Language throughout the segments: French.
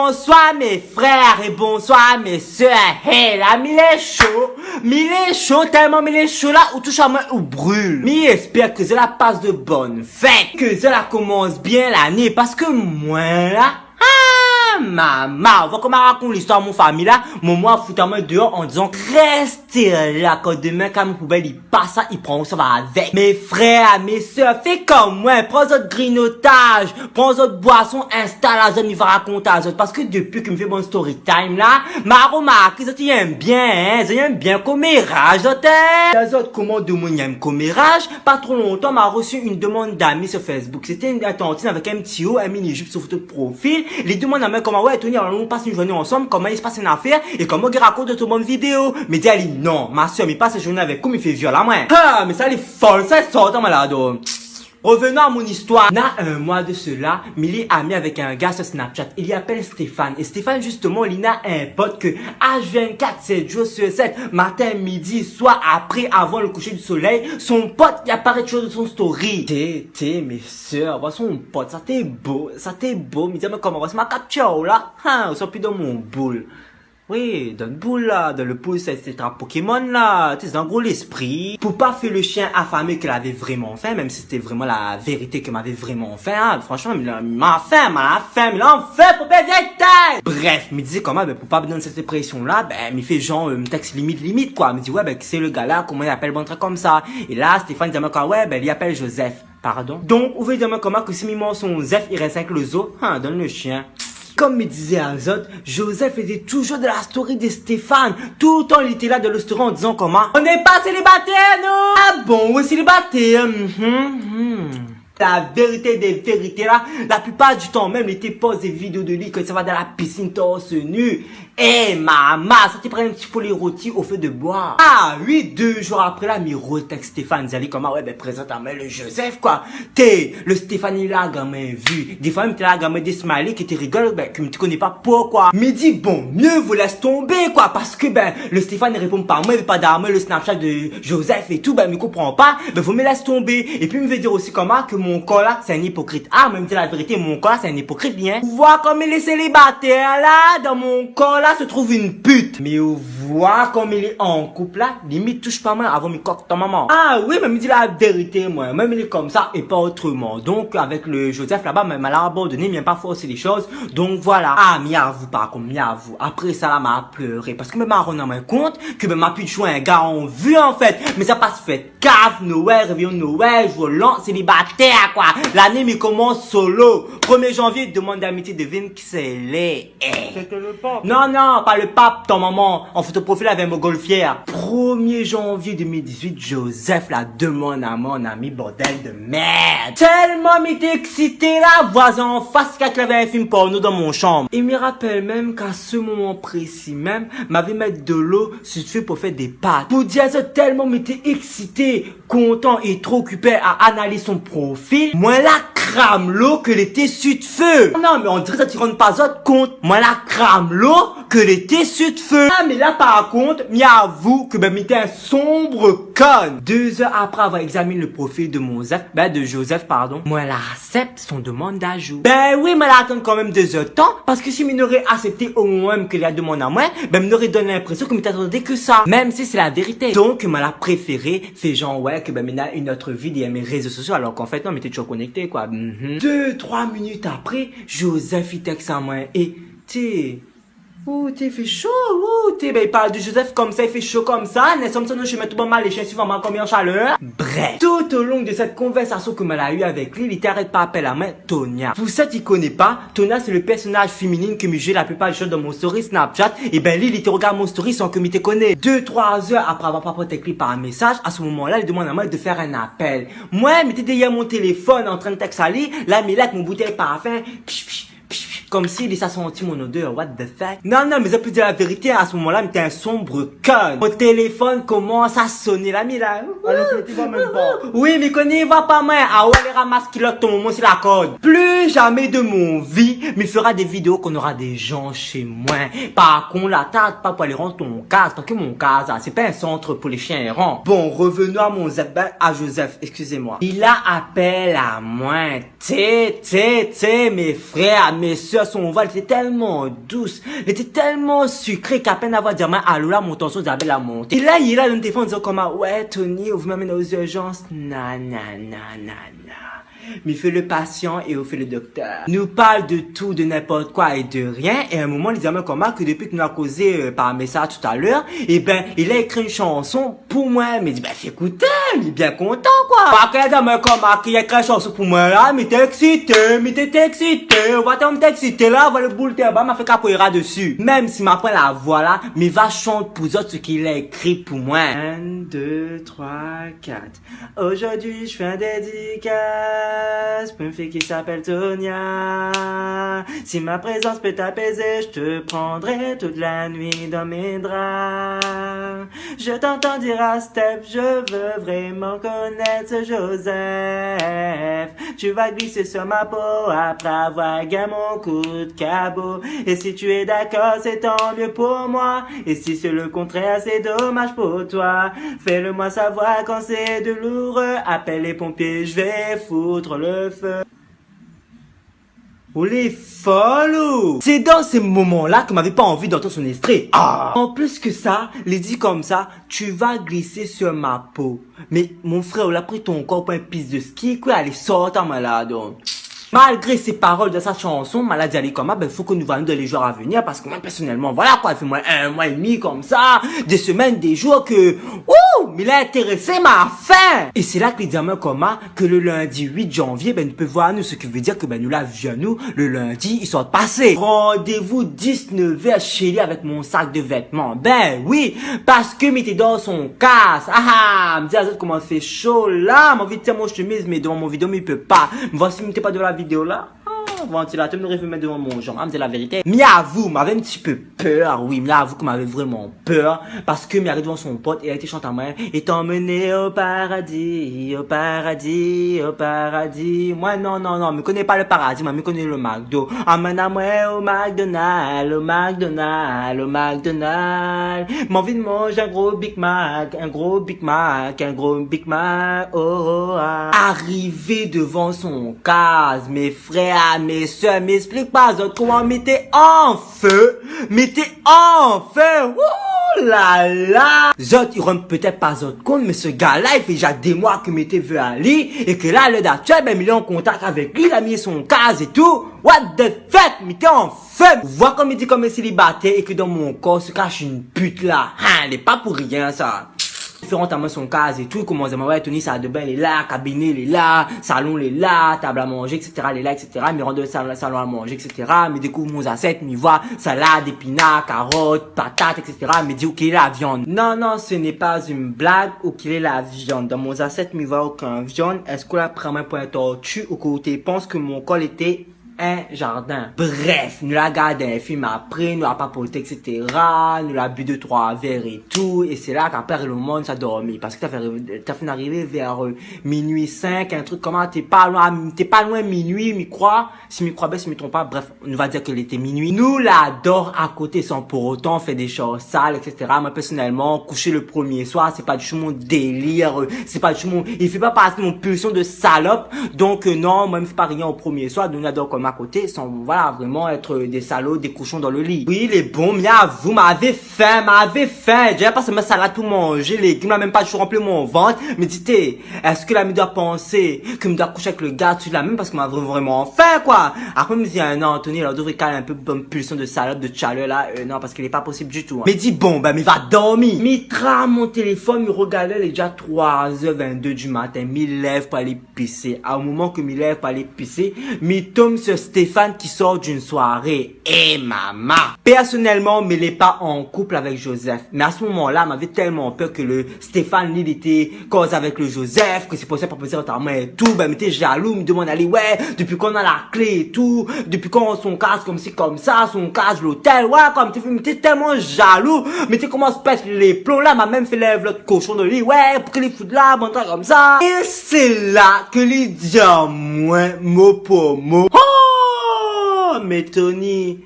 Bonsoir mes frères et bonsoir mes soeurs. Hey là, il est chaud, tellement il est chaud là, ou touche à moi ou brûle. Mais j'espère que cela passe de bonne fête, que cela commence bien l'année, parce que moi là, maman, on va comment raconter l'histoire de mon famille là, moi foutre moi dehors en disant restez là quand demain quand mon poubelle il passe ça, il prend ça va avec. Mes frères, mes soeurs, fais comme moi, prends votre grignotage, prends votre boisson, installe la zone, il va raconter à zone, parce que depuis que me fait bon story time là, ma remarque, ils aiment bien, hein, ils aiment bien commérage, les autres comment de moi aiment commérage, pas trop longtemps m'a reçu une demande d'amis sur Facebook, c'était une tantine avec un petit haut, un mini jupe sur photo de profil, les demandes à moi comment ouais Tony, alors on passe une journée ensemble, comment il se passe une affaire et comment il raconte de toute bonne vidéo. Mais dis elle non, ma soeur, mais passe une journée avec comme il fait viol à moi. Ah, mais ça elle est folle, ça sort en malade. Revenons à mon histoire. N'a un mois de cela, Milly est ami avec un gars sur Snapchat. Il y appelle Stéphane. Et Stéphane, justement, il a un pote que H24, 7 jours sur 7, matin, midi, soir, après, avant le coucher du soleil, son pote, il apparaît toujours de son story. Mes soeurs, vois son pote, ça t'est beau, mais dis-moi comment, c'est ma capture, là. On sort plus dans mon boule. Oui, dans le boule là, dans le poule, c'est un Pokémon là, tu sais, c'est un gros l'esprit. Pour pas faire le chien affamé qu'elle avait vraiment fait, même si c'était vraiment la vérité qu'elle m'avait vraiment fait, hein, franchement, il m'a fait, pour payer tête. Bref, me disait comment, ben, pour pas me donner cette pression là, ben, me fait genre, me texte limite, quoi. Me dit, ouais, ben, c'est le gars là, comment il appelle bon truc comme ça. Et là, Stéphane dit, quoi, ouais, ben, il appelle Joseph. Pardon. Donc, vous voyez, comment que si Mimon son Zef, il reste avec le zoo, donne le chien. Comme me disait Azot, Joseph était toujours de la story de Stéphane. Tout le temps, il était là de le story en disant comment on n'est pas célibataire, non? Ah bon, oui, célibataire. La vérité des vérités là, la plupart du temps, même les pose des vidéos de lui quand ça va dans la piscine torse nu. Eh, maman, ça te prend un petit peu les rôtis au feu de bois. Ah oui, 2 jours après là, mi retexte Stéphane, ils allaient comment, ouais, ben, présente à moi le Joseph, quoi. Le Stéphane, il a gamin vu. Des fois, même, t'es là, gamin des smiley qui te rigole, ben, que tu connais pas pourquoi. Mais dis, bon, mieux vous laisse tomber, quoi, parce que, ben, le Stéphane ne répond pas à moi, il veut pas d'armer le Snapchat de Joseph et tout, ben, me comprend pas, ben, vous me laisse tomber. Et puis, il me veut dire aussi comment que mon corps là, c'est un hypocrite. Ah, même dire la vérité, mon corps là, c'est un hypocrite, bien. Voir comme il est célibataire là, dans mon corps là, se trouve une pute. Mais voir comme il est en couple là, limite touche pas moi avant me coque ta maman. Ah oui, mais me dit la vérité, moi. Même il est comme ça et pas autrement. Donc, avec le Joseph là-bas, même elle a abandonné, il vient pas forcer les choses. Donc voilà. Ah, miaou, par contre, miaou. Après ça là, m'a pleuré. Parce que même m'a rendu compte que même m'a pu jouer un gars en vue en fait. Mais ça passe fait cave, Noël, réveillon Noël, volant, célibataire quoi. L'année me commence solo. 1er janvier, demande d'amitié, devine qui c'est les. C'était le pape. Non, pas le pape, ton maman. En photo profil avec mon golfière. 1er janvier 2018, Joseph la demande à mon ami, bordel de merde. Tellement m'était excité là, voisin en face qui avait un film porno dans mon chambre. Il me rappelle même qu'à ce moment précis même, m'avait mis de l'eau sur le feu pour faire des pâtes. Pour dire ça, tellement m'était excité, content et trop occupé à analyser son profil. Moi la crame l'eau que l'été sur de feu. Non, mais on dirait que ça tu rends pas autre compte. Moi la crame l'eau que l'été sur de feu. Ah, mais là par contre, m'avoue que ben m'était un sombre con. 2 heures après avoir examiné le profil de de Joseph, pardon, moi la accepte son demande d'ajout. Ben oui, mais elle attend quand même 2 heures de temps, parce que si m'il n'aurait accepté au moins même que la demande à moi, ben m'aurait donné l'impression que m'attendait que ça. Même si c'est la vérité. Donc, moi la préféré, fait genre ouais, que ben m'en une autre vie et mes réseaux sociaux, alors qu'en fait non, m'était toujours connecté quoi. 2-3 minutes après, Joseph il texte à moi et t'es fait chaud, ben il parle de Joseph comme ça, il fait chaud comme ça, n'est-ce pas je mets tout bon mal les chiens suivant mal combien en chaleur. Bref, tout au long de cette conversation que m'a eu avec lui, il t'arrête pas appeler à moi Tonia. Pour ça tu connais pas, Tonia c'est le personnage féminin que me joue la plupart du temps dans mon story Snapchat, et ben lui il te regarde mon story sans que me te connaît. 2-3 heures après avoir pas écrit par un message, à ce moment-là il demande à moi de faire un appel. Moi, j'étais derrière mon téléphone en train de texter à lui, là mais là avec mon bouteille parfum, comme s'il s'est senti mon odeur, what the fuck. Non, mais ça peut dire la vérité, à ce moment-là, mais t'es un sombre con. Mon téléphone commence à sonner, là, mais là. Alors que tu vas même pas. Oui, mais qu'on y va pas, moi. Ah ouais, les ramasses qui ton moment, c'est la code. Plus jamais de mon vie, mais fera des vidéos qu'on aura des gens chez moi. Par contre, la tarte, pas pour aller rendre ton casque, parce que mon casque, c'est pas un centre pour les chiens errants. Bon, revenons à à Joseph, excusez-moi. Il a appel à moi. Mes frères, mes soeurs, son voix était tellement douce, elle était tellement sucrée qu'à peine avoir dit, allô là, mon tension diabète la montée. Et là, il est là, dans le téléphone, en disant comment, ouais, Tony, vous m'amenez aux urgences. Na. Mais fait le patient et on fait le docteur. Nous parle de tout, de n'importe quoi et de rien. Et à un moment, les amis comment que depuis que nous a causé par message tout à l'heure, et ben, il a écrit une chanson pour moi. Mais dit, ben, fais écouter, il est bien content, quoi. Par contre, les amis comment qu'il a écrit une chanson pour moi, là, mais t'es excité, on va t'exciter, là, on va le boule de bas, m'a fait capoeira dessus. Même si m'apprend la voix, là, mais va chanter pour autres ce qu'il a écrit pour moi. 1, 2, 3, 4. Aujourd'hui, je fais un dédicace pour une fille qui s'appelle Tonia. Si ma présence peut t'apaiser, je te prendrai toute la nuit dans mes draps. Je t'entends dire à Steph, je veux vraiment connaître ce Joseph. Tu vas glisser sur ma peau après avoir gagné mon coup de cabot. Et si tu es d'accord, c'est tant mieux pour moi. Et si c'est le contraire, c'est dommage pour toi. Fais-le moi savoir quand c'est douloureux. Appelle les pompiers, je vais foutre le feu. Oh les follow! C'est dans ces moments-là que m'avait pas envie d'entendre son extrait. Ah! En plus que ça, les dit comme ça, tu vas glisser sur ma peau. Mais mon frère, on a pris ton corps pour un piste de ski, quoi, allez, sortir malade. Malgré ces paroles de sa chanson, Malade Ali Koma, ben, faut que nous voyons dans les jours à venir, parce que moi, personnellement, voilà, quoi, il fait moins 1 mois et demi, comme ça, des semaines, des jours que, mais il a intéressé ma faim! Et c'est là que les diamants Koma, que le lundi 8 janvier, ben, nous peut voir nous, ce qui veut dire que, ben, nous la viens nous, le lundi, ils sont passés. Rendez-vous 19h chez lui avec mon sac de vêtements. Ben, oui, parce que mettez dans son casse. Me dit à autres comment fait chaud, là, mon envie de mon chemise, mais devant mon vidéo, mais il peut pas. Voici, mettez pas de la vidéo là. Ventilateur me réveille mettre devant mon genre. C'est la vérité. Mais avoue, m'avait un petit peu peur. Oui, mais avoue qu'on m'avait vraiment peur. Parce que m'arrive devant son pote et a été chanté à moi. Et t'emmené au paradis, au paradis, au paradis. Moi, non, me connais pas le paradis, moi, me connais le McDo. Emmène-moi au McDonald's, au McDonald's, au McDonald's. M'envie de manger un gros Big Mac, un gros Big Mac, un gros Big Mac. Arrivé devant son case, mes frères, mes soeurs, m'explique pas autres comment mettez en feu, ouh là là. Zot, ils rendent peut-être pas autre compte, mais ce gars-là, il fait déjà des mois que mettez veut aller, et que là, le d'actuel, ben, il est en contact avec lui, il a mis son case et tout. What the fuck, mettez en feu. Vois comme il dit comme un célibataire, et que dans mon corps se cache une pute là. Elle est pas pour rien, ça. Différentes à son case et tout, comment dire, ouais, Tony, salle de bain, il est là, cabinet, il est là, salon, il est là, table à manger, etc., il est là, etc., mais rentre de salon à manger, etc., mais découvre mon assiette, mais voit salade, épinards, carottes, patates, etc., mais dit où qu'il est la viande. Non, ce n'est pas une blague, où qu'il est la viande. Dans mon assiette, mais voit aucun viande. Est-ce qu'on la prend pour un tortue, ou côté pense que mon col était un jardin. Bref, nous la gardé un film après, nous la papoté, etc. Nous la bu 2-3 verres et tout. Et c'est là qu'après le monde s'est dormi. Parce que t'as fait arriver vers minuit 5, un truc comment, t'es pas loin minuit, m'y crois. Si m'y crois bien, si m'y trompe pas, bref, on va dire qu'il était minuit. Nous la dort à côté sans pour autant faire des choses sales, etc. Moi, personnellement, coucher le premier soir, c'est pas du tout mon délire, c'est pas du tout mon, il fait pas partie de mon pulsion de salope. Donc, non, moi, il me fait pas rien au premier soir, nous la dort comme à côté sans voilà vraiment être des salauds, des cochons dans le lit. Oui, les bons, mais vous m'avez faim. J'ai pas ma salade pour manger, les légumes, même pas toujours rempli mon ventre. Mais dites, est-ce que là, me doit penser que me doit coucher avec le gars dessus là même parce qu'on m'a vraiment faim, quoi. Après, me dit, non, Anthony, là, devrait caler un peu bonne pulsion de salope, de chaleur là, non, parce qu'il est pas possible du tout. Hein. Mais dis, bon, mais va dormir. Mais trame mon téléphone, me regardait, il est déjà 3h22 du matin, me lève pour aller pisser. À un moment que me lève pour aller pisser, me tombe sur Stéphane qui sort d'une soirée. Maman. Personnellement, me l'ai pas en couple avec Joseph. Mais à ce moment-là, m'avait tellement peur que le Stéphane, il était cause avec le Joseph, que c'est pour ça pas poser autrement et tout. Ben, m'était jaloux, me demande aller, ouais, depuis qu'on a la clé et tout, depuis qu'on son casse comme ci, comme ça, son casse l'hôtel, ouais, comme m'était tellement jaloux, m'était comment se pète les plombs là, m'a même fait lève l'autre cochon de lit, ouais, pour que les foutent là, bon, comme ça. Et c'est là que les diamants, mot pour mot. Mais Tony,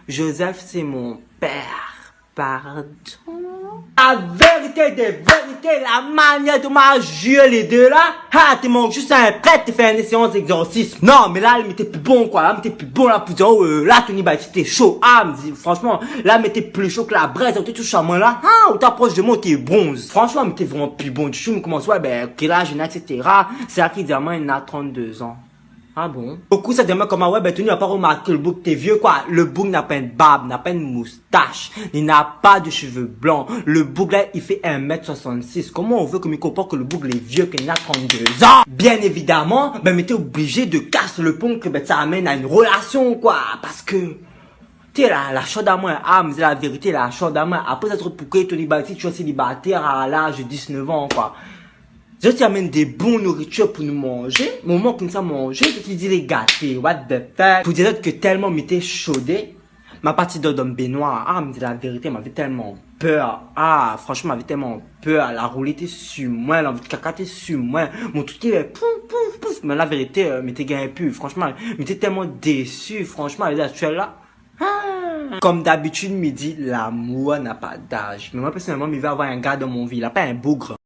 Joseph, c'est mon père. Pardon. La vérité des vérités, la manière de m'agir les deux là. Ah, t'es mon juste un prêtre, t'es fait une séance d'exorcisme. Non, mais là, il m'était plus bon, quoi. Là, il m'était plus bon, là, pour dire, là, Tony, bah, c'était chaud. Ah, me dit, franchement, là, il m'était plus chaud que la braise. T'es tout charmant, là. Ah, ou t'approches de moi, t'es bronze. Franchement, il m'était vraiment plus bon. Du coup, il me commence, ouais, ben, quel âge il a, etc. C'est là qu'il dit, moi, il a 32 ans. Ah bon? Beaucoup ça demande comment, ouais, ben, Tony n'a pas remarqué le bouc, t'es vieux, quoi. Le bouc n'a pas une barbe, n'a pas une moustache, il n'a pas de cheveux blancs. Le bouc, là, il fait 1m66. Comment on veut que me comporte que le bouc, il est vieux, qu'il a 32 ans? Bien évidemment, ben, mais t'es obligé de casser le pont que, ben, ça amène à une relation, quoi. Parce que, t'es là, la chaude à moi, ah, mais c'est la vérité, la chaude à moi. Après être pouqué, Tony Bati, tu es célibataire à l'âge de 19 ans, quoi. Je t'amène des bonnes nourritures pour nous manger. Au moment qu'on nous a mangé, je te dis les gâtés, what the fuck. Pour dire que tellement m'était chaudé, ma partie d'homme baignoire, ah, mais la vérité, m'avait tellement peur. Ah, franchement, m'avait tellement peur. La roulette était sur moi, l'envie de caca était sur moi. Mon truc était pouf, pouf, pouf. Mais la vérité, m'était gagné plus. Franchement, m'était tellement déçu. Franchement, elle est actuelle là. Ah. Comme d'habitude, me dit, l'amour n'a pas d'âge. Mais moi, personnellement, je vais avoir un gars dans mon vie. Il n'a pas un bougre.